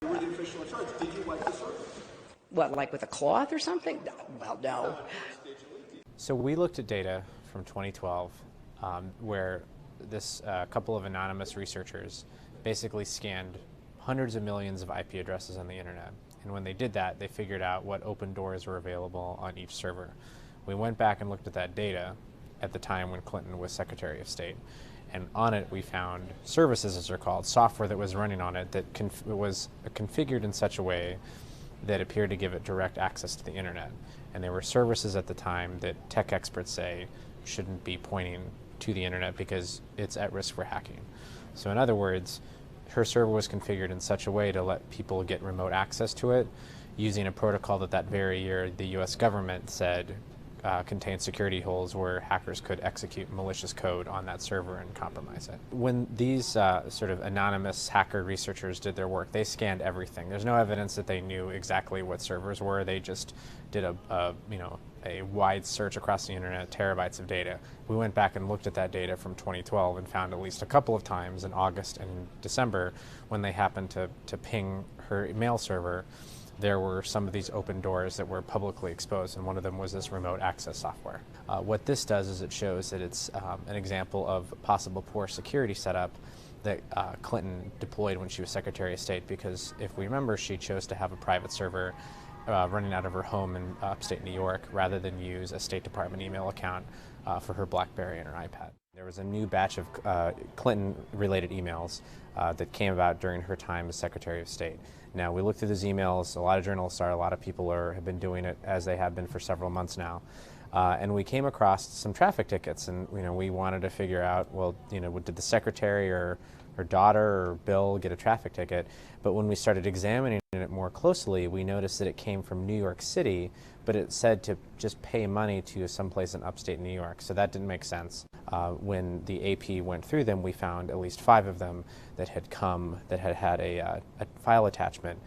You were the official in charge. Did you wipe the server? What, like with a cloth or something? No, well, no. So we looked at data from 2012 where this couple of anonymous researchers basically scanned hundreds of millions of IP addresses on the internet. And when they did that, they figured out what open doors were available on each server. We went back and looked at that data at the time when Clinton was Secretary of State. And on it, we found services, as they're called, software that was running on it that was configured in such a way that appeared to give it direct access to the internet. And there were services at the time that tech experts say shouldn't be pointing to the internet because it's at risk for hacking. So in other words, her server was configured in such a way to let people get remote access to it using a protocol that very year the US government said contained security holes where hackers could execute malicious code on that server and compromise it. When these sort of anonymous hacker researchers did their work, they scanned everything. There's no evidence that they knew exactly what servers were. They just did a wide search across the internet, terabytes of data. We went back and looked at that data from 2012 and found at least a couple of times in August and December when they happened to ping her mail server, there were some of these open doors that were publicly exposed, and one of them was this remote access software. What this does is it shows that it's an example of possible poor security setup that Clinton deployed when she was Secretary of State, because if we remember, she chose to have a private server running out of her home in upstate New York rather than use a State Department email account for her BlackBerry and her iPad. There was a new batch of Clinton-related emails that came about during her time as Secretary of State. Now, we looked through those emails. A lot of journalists are, a lot of people have been doing it as they have been for several months now. And we came across some traffic tickets, and we wanted to figure out, well, did the secretary or her daughter or Bill get a traffic ticket? But when we started examining it more closely, we noticed that it came from New York City, but it said to just pay money to someplace in upstate New York. So that didn't make sense. When the AP went through them, we found at least 5 of them that had come, that had a file attachment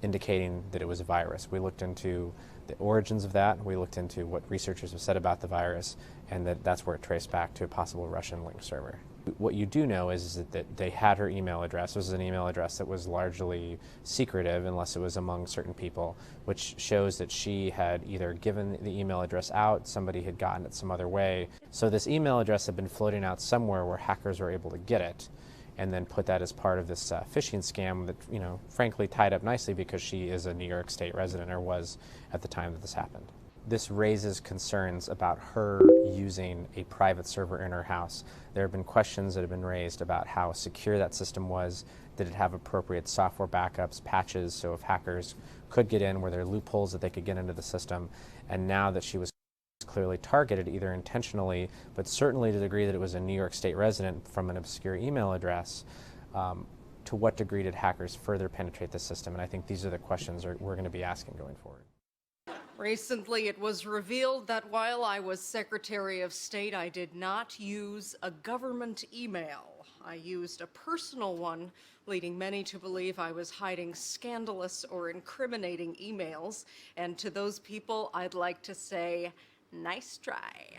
indicating that it was a virus. We looked into the origins of that. We looked into what researchers have said about the virus, and that's where it traced back to a possible Russian link server. What you do know is that they had her email address. This was an email address that was largely secretive unless it was among certain people, which shows that she had either given the email address out, somebody had gotten it some other way. So this email address had been floating out somewhere where hackers were able to get it and then put that as part of this phishing scam that, frankly tied up nicely because she is a New York State resident, or was at the time that this happened. This raises concerns about her using a private server in her house. There have been questions that have been raised about how secure that system was. Did it have appropriate software backups, patches, so if hackers could get in, were there loopholes that they could get into the system? And now that she was clearly targeted, either intentionally, but certainly to the degree that it was a New York State resident from an obscure email address, to what degree did hackers further penetrate the system? And I think these are the questions we're going to be asking going forward. Recently, it was revealed that while I was Secretary of State, I did not use a government email. I used a personal one, leading many to believe I was hiding scandalous or incriminating emails. And to those people, I'd like to say, nice try.